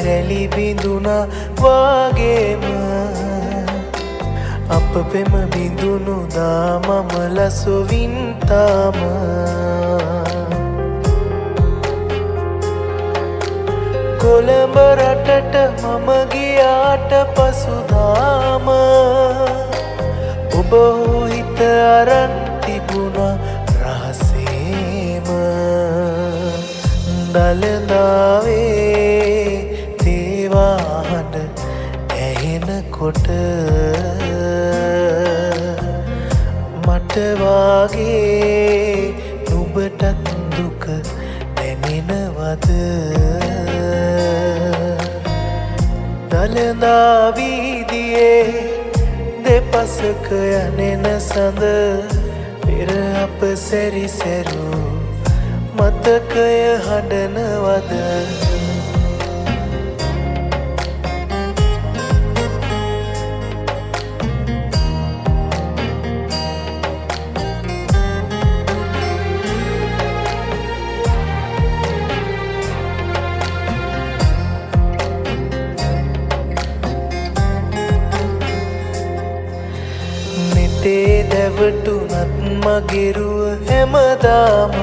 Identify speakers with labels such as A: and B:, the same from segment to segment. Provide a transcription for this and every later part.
A: රැලි බිඳුනා වාගේම අප පෙම බිඳුණු දාමම ලසොවින්තාම කොළඹ රටට මම ගියාට පසුදාම ඔබ හිත අරන් තිබුණා රහසේම දළදාවේ දේවාහඬ ඇහෙනකොට මට වාගේ නුඹටත් දුක දැනෙනවද දළදා වීදියේ දෙපසක යනෙන සඳ පෙර අප සැරිසැරූ මතකය හඬනවද නෙතේ දැවටුනත් මගෙරුව හැමදාම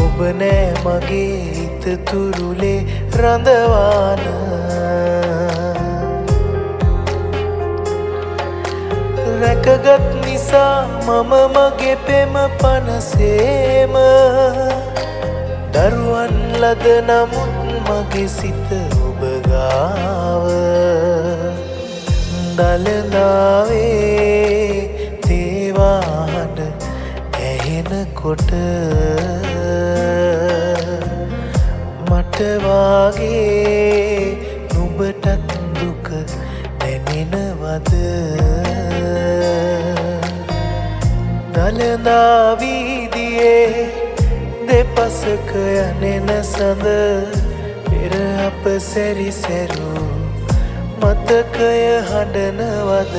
A: ඔබ නෑ මගේ හිත තුරුලේ රඳවාන රැකගත් නිසා මම මගේ පෙම පනසේම දරුවන් ලද නමුත් මගේ සිත ඔබ ගාව දළදාවේ දේවාහඬ ඇහෙනකොට මට වාගේ නුඹටත් දුක දැනෙනවද දළදා වීදියේ දෙපසක යනෙන සඳ පෙර අප සැරිසැරූ මතකය හඬනවද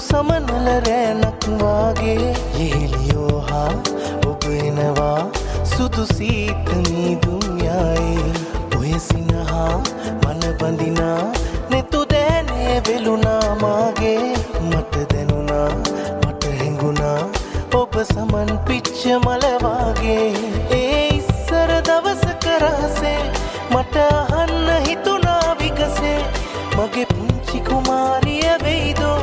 A: සමනල රැනක් වාගේ යෙහෙලියෝ හා ඔබ එනවා සුදු සීත මීදුම්යයි ඔය සිනහා මන බඳිනා නෙතු දෑනේ වෙලුනා මාගේ මට දැනුණා මට හැඟුණා ඔබ සමන් පිච්ච මල වාගේ ඒ ඉස්සර දවසක රහසේ මට අහන්න හිතුණා විකසේ මගේ පුංචි කුමාරිය වෙයිදෝ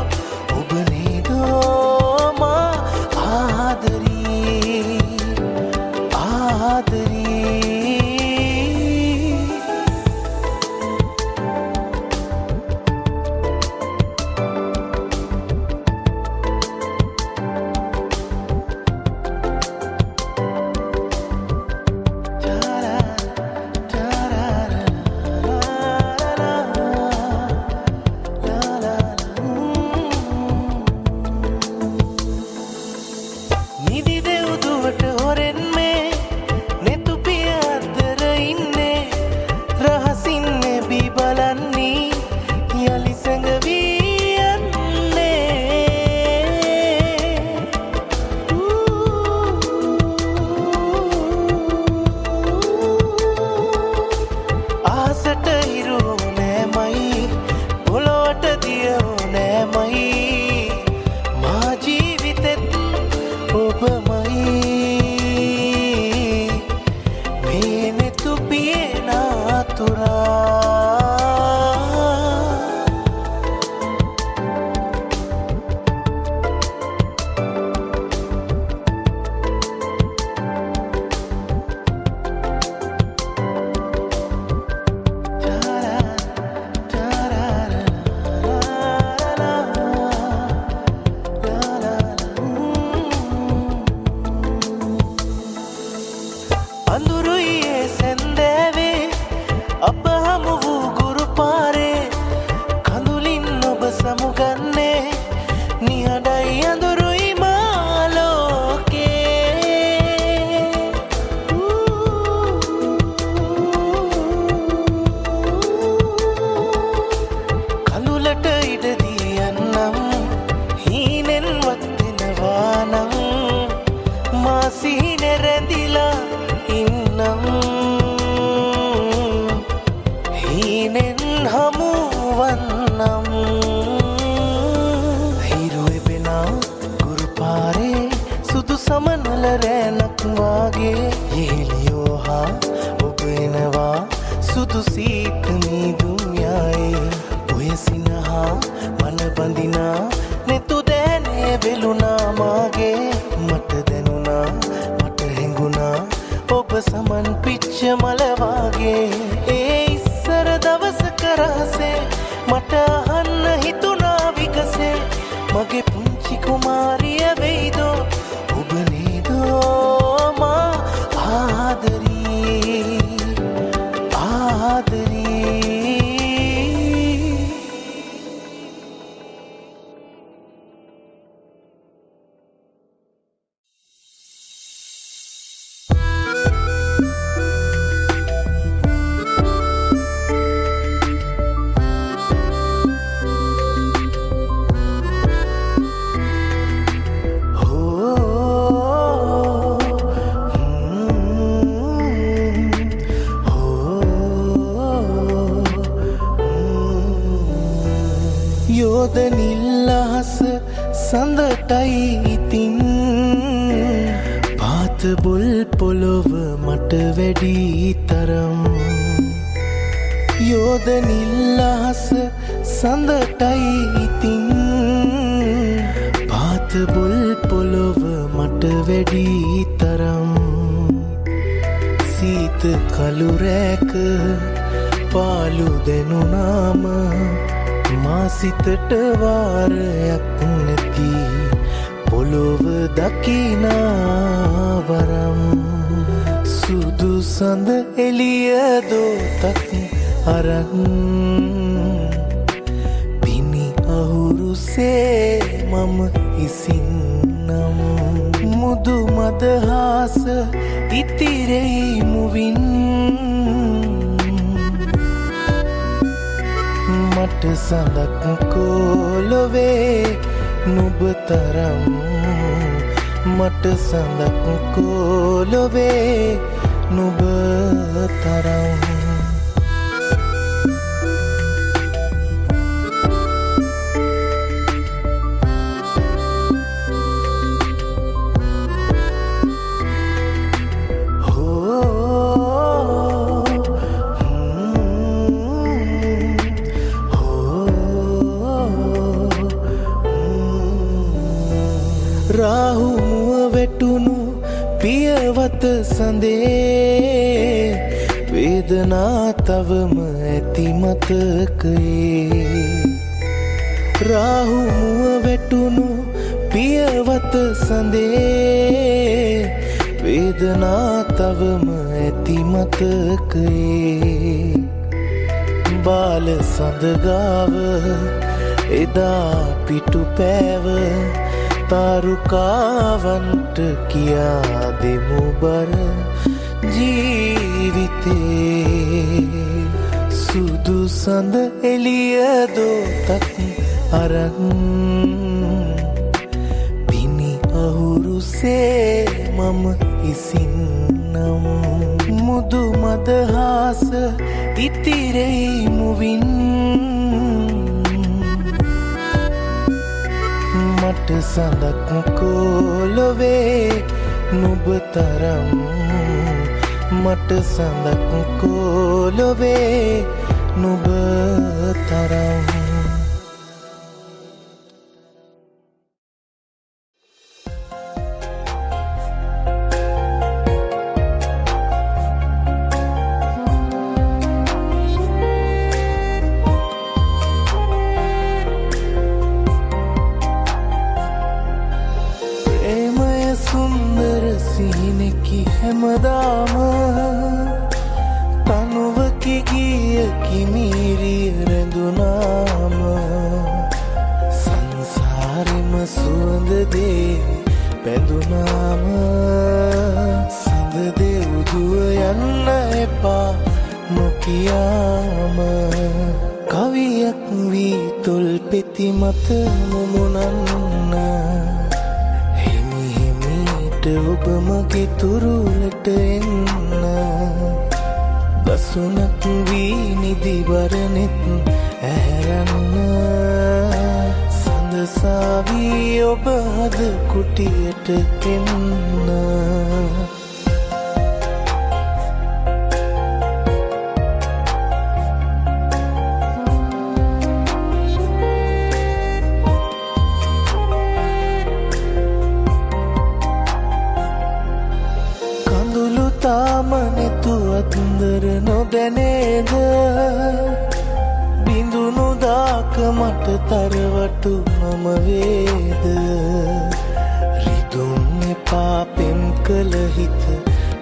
A: ඔබ නේදෝ මා ආදරී නිදි දෙව්දුවට හොරෙන් මේ නෙතු අඳුරුයි සැන්දෑවේ අප හමු වූ ගුරු පාරේ කඳුලින් ඔබ සමුගන්නේ නිහඬයි අඳුරුයි මා ලෝකේ කඳුලට ඉඩදී යන්නම් හීනෙන් වත්වෙනවා නම් මා සිහිනෙ රැඳිලා ඉන්නම් හීනෙන් හමුවන්නම් හිරුවේ පෙනා ගුරු පාරේ සුදු සමනල රැණක් වාගේ යෙහෙලියෝ හා ඔබ එනවා සුදු සීත මීදුම් යායේ ඔය සිනහා මන බඳිනා නෙතු දෑනේ වෙලුණා මාගේ මට දැනුණා මට හැඟුණා ඔබ සමන් පිච්ච මල වාගේ ඒ ඉස්සර දවසක රහසේ මට අහන්න හිතුණා විකසේ මගේ පුංචි කුමාරිය වෙයිදෝ ඔබ නේදෝ මා ආදරී යෝධ නිල්ලහස සඳටයි ඉතින් පාත බොල් පොළොව මට වැඩි තරම් යෝධ නිල්ලහස සඳටයි ඉතින් පාත බොල් පොළොව මට වැඩි තරම් සීත කළු රැක පාලු දෙනුනාම මා සිතට වාරයක් නැති පොළොව දකිනා වරම් සුදු සඳ එළිය දෝතක් අරන් පිණි අහුරුසේ මම ඉසින්නම් මුදු මදහාස ඉතිරෙයි මුවින් මට සඳක් කෝලොවේ නුඹ තරම් මට සඳක් කෝලොවේ නුඹ තරම් රාහුමුව වැටුණු පියවත සඳේ වේදනා තවම ඇති මතකයේ රාහුමුව වැටුණු පියවත සඳේ වේදනා තවම ඇති මතකයේ බාල සඳගාව එදා පිටු පෑව තාරුකාවන්ට කියා දෙමු බර ජීවිතේ සුදු සඳ එළිය දෝතක් අරන් පිණි අහුරුසේ මම ඉසින්නම් මුදු මදහාස ඉතිරෙයි මුවින් මට සඳක් කෝලොවේ නුඹ තරම් මට සඳක් කෝලොවේ නුඹ තරම් सुंदर सीने की හැමදාම තනුවකි ගිය කිමිරිය රැඳුනාම සංසාරෙම සුවඳ දේ බැඳුනාම සඳ දෙව්දුව යන්න එපා නොකියාම කවියක් වී තොල් පෙති මත මුමුණන්න හිමි හිමීට ඔබ මගේ තුරුලට එන්න ගසුනක් වී නිදි බරනෙත් ඇහැරන්න සඳසාවී ඔබ හද කුටියට එන්න අත්දර නොදැනේද බිඳුනු දාක මට තරවටු මම වේද රිදුම් එපා පෙම් කළ හිත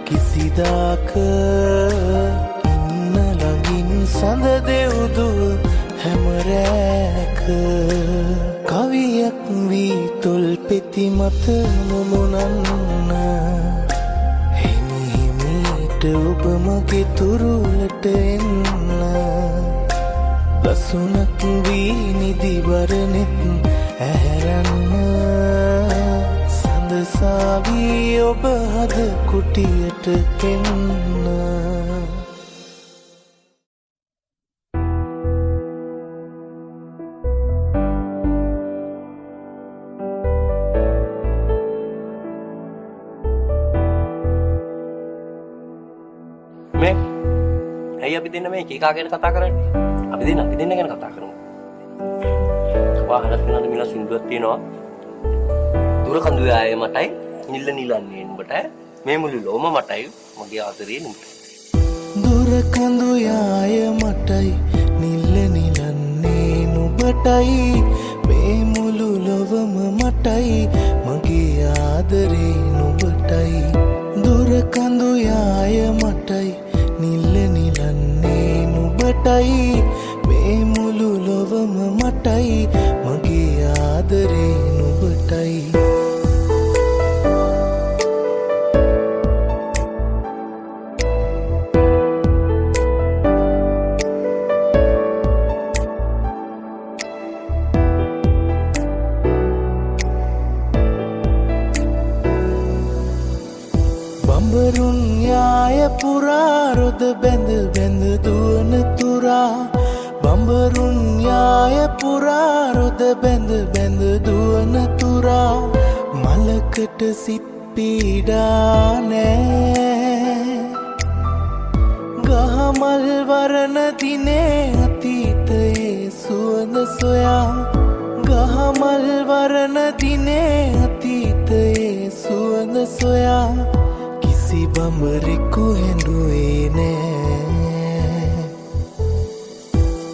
A: කිසිදාක ඉන්න ළඟින් සඳ දෙව්දුව හැමරෑක කවියක් වී තොල් පෙති මත මුමුණන්න ඔබ මගේ තුරුලට එන්න ලසුනක් වී නිදි බරනෙත් ඇහැරන්න සඳසාවී ඔබ හද කුටියට එන්න
B: අපි දෙන්න මේ කීකා ගැන කතා කරන්නේ. අපි දෙන්න ගැන කතා කරමු. වාහනත් වෙනද මිලා සින්දුවක් තියෙනවා. දුර කඳුවේ ආයේ මටයි නිල්ල නිලන්නේ නුඹට මේ මුළු ලෝම මටයි මගේ ආදරේ නුඹට.
A: දුර කඳුවේ ආයේ මටයි නිල්ල නිලන්නේ නුඹටයි මේ මුළු ලොවම මටයි මගේ ආදරේ නුඹටයි. දුර කඳුවේ ආයේ මටයි නිල්ල නිලන්නේ නුඹටයි මේ මුළු ලොවම මටයි මගේ ආදරේ නුඹටයි. බඹරුන් යාය පුරා රොද බැඳ බැඳ දුවන තුරා බඹරුන් යාය පුරා රොද බැඳ බැඳ දුවන තුරා මලකට සිත් පීඩා නෑ ගහමල් වරණ දිනේ අතීතයේ සුවඳ සොයා ගහමල් වරණ දිනේ අතීතයේ සුවඳ සොයා කිසි බඹරෙකු හැඬුවේ නෑ.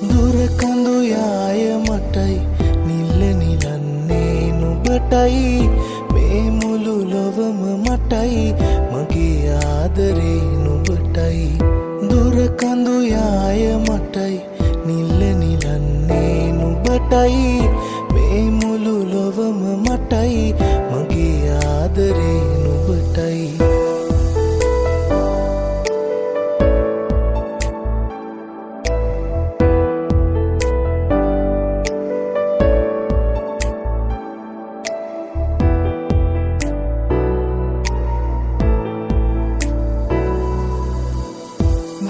A: දුර කඳු යාය මටයි නිල්ල නිලන්නේ නුඹටයි මේ මුළු ලොවම මටයි මගේ ආදරේ නුඹටයි. දුර කඳු යාය මටයි නිල්ල නිලන්නේ නුඹටයි මේ මුළු ලොවම මටයි මගේ ආදරේ නුඹටයි.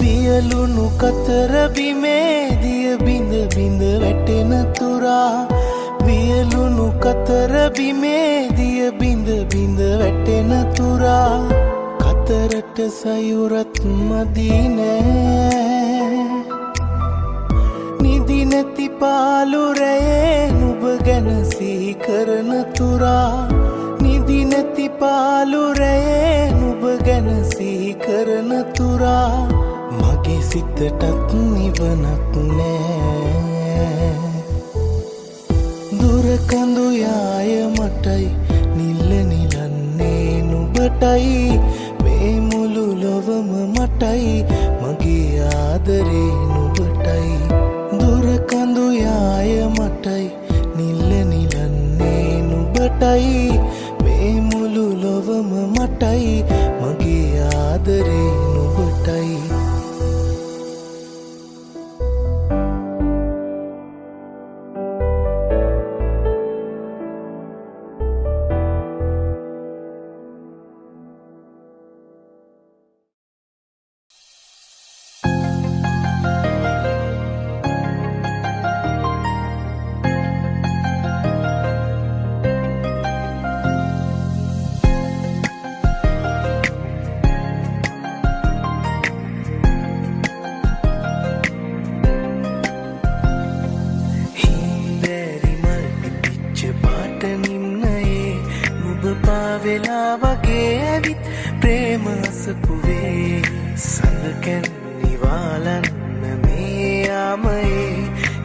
A: වියලුණු කතර බිමේ දිය බිඳ බිඳ වැටෙන තුරා වියලුණු කතර බිමේ දිය බිඳ බිඳ වැටෙන තුරා කතරට සයුරත් මදි නෑ නිදි නැති පාලුරේ නුඹ ගැන සිහි කරන තුරා නිදි නැති පාලුරේ නුඹ ගැන සිහි කරන තුරා මගේ සිතටත් නිවනක් නෑ. දුර කඳු යාය මටයි නිල්ල නිලන්නේ නුඹටයි මේ මටයි මගේ ආදරේ නුඹටයි දුර කඳු යාය මටයි නිල්ල නිලන්නේ නුඹටයි මේ මුළු ලොවම මටයි මගේ ආදරේ නුඹටයි වෙලා වගේ ඇවිත් ප්‍රේම අසපුවේ සඳකැන් නිවාලන්න මේ යාමයේ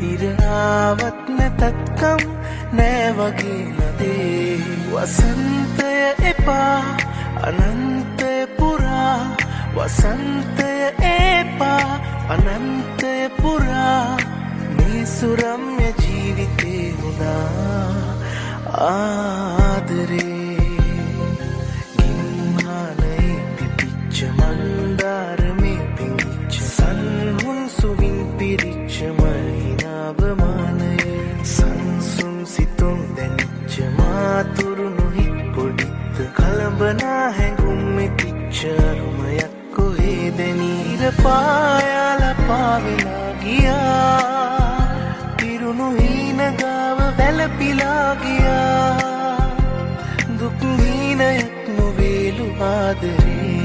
A: ඉරාවත් නැතත්කම් නෑ වගේ නදේ වසන්තය එපා අනන්තය පුරා වසන්තය එපා අනන්තය පුරා මේ සුරම්‍ය ජීවිතේ හොදා ආදරේ මන්දාරමේ පිංගිච්ච සන්හුන් සුවින් පිරිච්ච මහිනාවමානය සංසුම් සිතුම් දැනිච්ච මාතුරුණු හිත් පොඩිත්ත කළඹනා හැඟුම් මෙතිච්ච අරුමයක් කොහේ දැනීර පායාල පාවෙලා ගියා පිරුණු හීනගාව වැළපිලා ගියා දුක් හීනයක් නොවේලු ආදරේ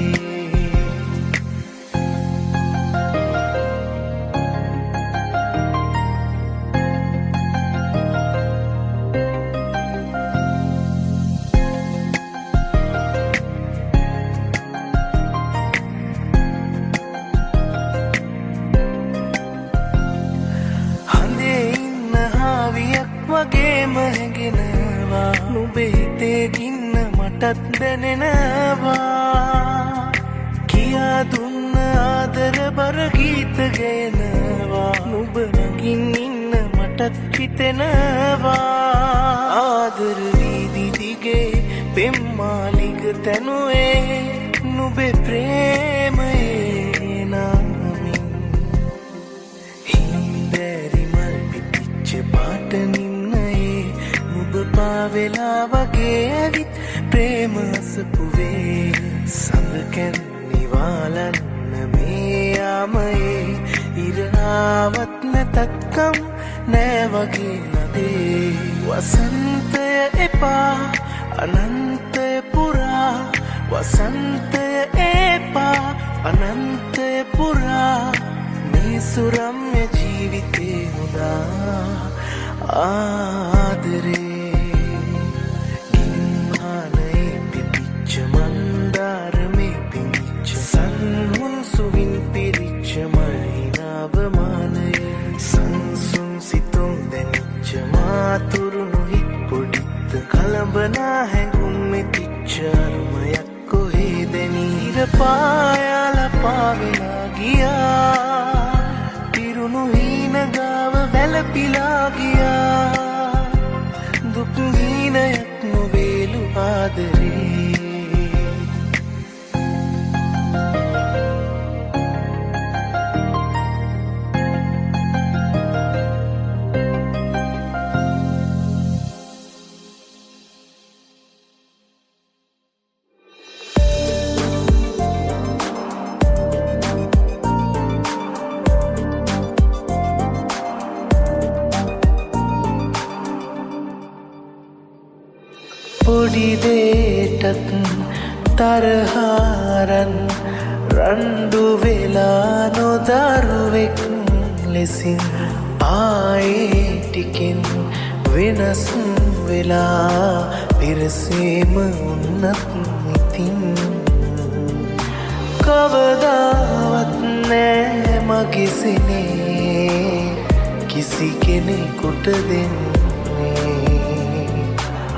A: වගේම හැඟෙනවා නුඹේ හිතේ ගින්න මටත් දැනෙනවා කියා දුන්න ආදර බර ගීත ගයනවා නුඹ නගින් ඉන්න මටත් හිතෙනවා ආදර වීදි දිගේ පෙම්මාලිග තැනුවේ නුඹේ ප්‍රේමයේ නාමින් හින්දෑරි මල් පිපිච්ච පාටනින් පාවෙලා වගේ ඇවිත් ප්‍රේම අසපුවේ සඳකැන් නිවාලන්න මේ යාමයේ ඉරාවත් නැතත්කම් නෑ වගේ නදේ වසන්තය එපා අනන්තය පුරා වසන්තය එපා අනන්තය පුරා මේ සුරම්‍ය ජීවිතේ හොදා ආදරේ මන්දාරමේ පිංගිච්ච සන්හුන් සුවින් පිරිච්ච මහිනාවමානය සංසුම් සිතුම් දැනිච්ච මාතුරුණු හිත් පොඩිත්ත කළඹනා හැඟුම් මෙතිච්ච අරුමයක් කොහේ දැනීර පායාල පාවෙලා ගියා පිරුණු හීනගාව වැළපිලා ගියා දුක් හීනයක් නොවේලු ආදරේ පොඩි දේටත් තරහාරන් රණ්ඩු වෙලා නොදරුවෙක් ලෙසින් ආයේ ටිකෙන් වෙනස් වෙලා පෙරසේම උන්නත් ඉතින් කවදාවත් නෑ මගේ සිනේ කිසි කෙනෙකුට දෙන්නේ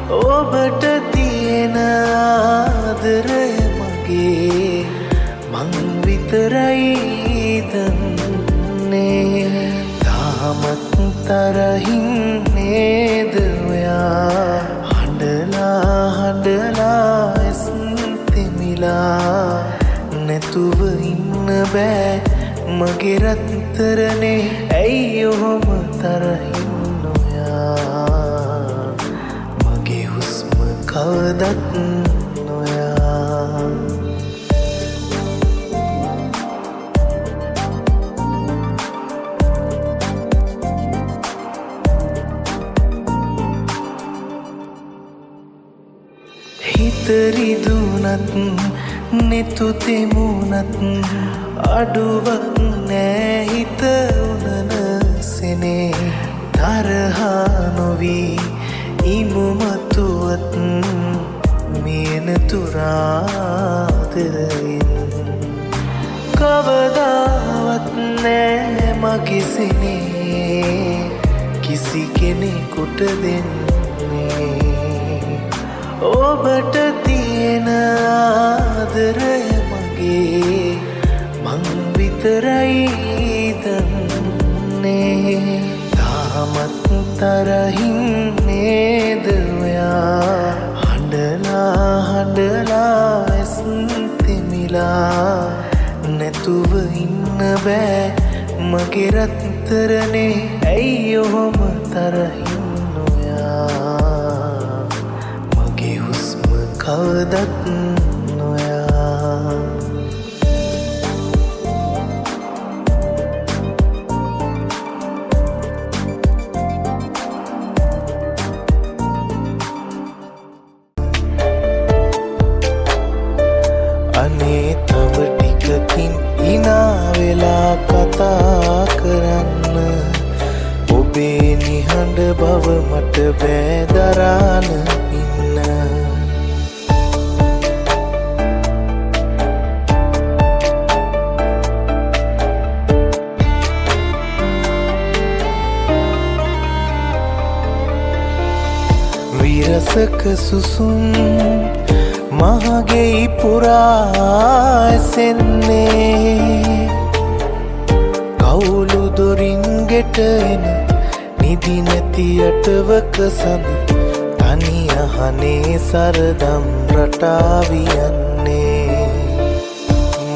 A: ඔබට තියෙන ආදරය මගේ මං විතර විතරයි දන්නේ තාමත් තරහින් නේද ඔයා හඬලා ඇස් තෙමිලා නැතුව ඉන්න බෑ මගේ රත්තරනේ ඇයි ඔහොම තරහින් නොයා මගේ හුස්ම කවදත් නොයා හිතරිදුනත් නෙතු තෙමුණත් අඩුවක් නෑ හිත උනනසනේ තරහා නොවී ඉමුමතුවත් මියන තුරාදරයින් කවදාවත් නෑ මකිසිනේ කිසි කෙනෙකුට දෙන්නේ ඔබට තියෙන ආදරය මගේ මං විතරයි දන්නේ තාමත් තරහින් නේද ඔයා හඬලා ඇස් තෙමිලා නැතුව ඉන්න බෑ මගේ රත්තරනේ ඇයි ඔහොම තරහින් නොයා මගේ හුස්ම කවදත් නොයා අනේ තව ටිකකින් හිනා වෙලා කතා කරන්න ඔබේ නිහඬ බව මට බෑ දරාන ඉන්න විරසක සුසුම් මහගෙයි පුරා ඇසෙන්නේ කවුළු දොරින් ගෙට එන නිදි නැති අටවක සඳ තනි අහනේ සරදම් රටාවියන්නේ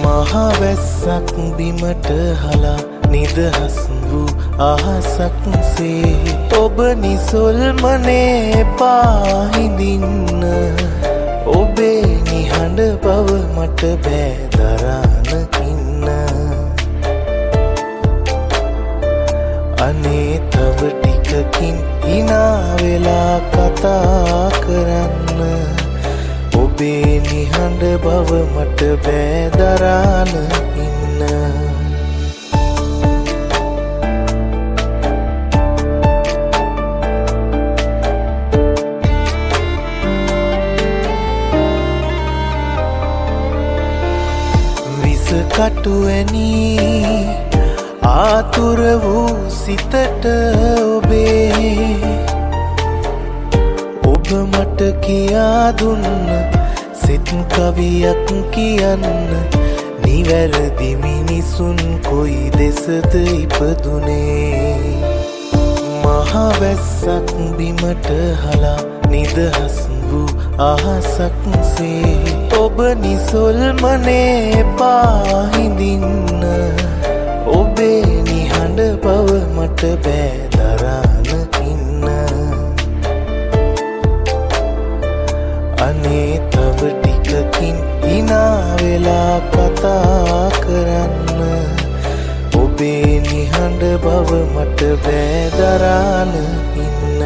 A: මහවැස්සක් බිමට හලා නිදහස් වූ අහසක් සේ ඔබ නිසොල්මනේ පාහිඳින්න ඔබේ නිහඬ බව මට බෑ දරාන ඉන්න අනේ තව ටිකකින් හිනා වෙලා කතා කරන්න ඔබේ නිහඬ බව මට බෑ දරාන ඉන්න කටුවැනි ආතුර වූ සිතට ඔබේ ඔබ මට කියා දුන්න සිත් කවියක් කියන්න නිවැරදි මිනිසුන් කොයි දෙසද ඉපදුනේ මහවැස්සක් බිමට හලා නිදහස් වූ අහසක් සේ ඔබ නිසොල්මනේ පාහිඳින්න ඔබේ නිහඬ බව මට බෑ දරාන ඉන්න අනේ තව ටිකකින් හිනා වෙලා කතා කරන්න ඔබේ නිහඬ බව මට බෑ දරාන ඉන්න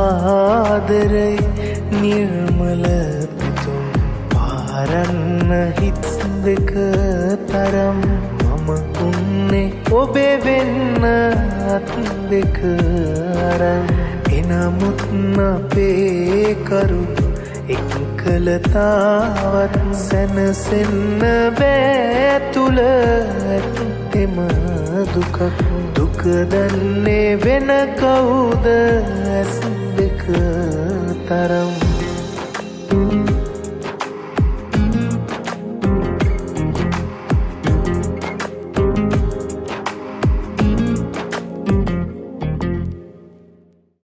A: ආදරයි නිර්මල පුතුම් පාරන්න හිත් දෙක තරම් මම උන්නේ ඔබේ වෙන්න අත් දෙක අරන් එනමුත් අපේ කරුණු එකලතාවත් සැනසෙන්න බෑ තුල ඇත්තෙම දුකක් දුක දන්නේ වෙන කවුද ඇස් දෙක තරම්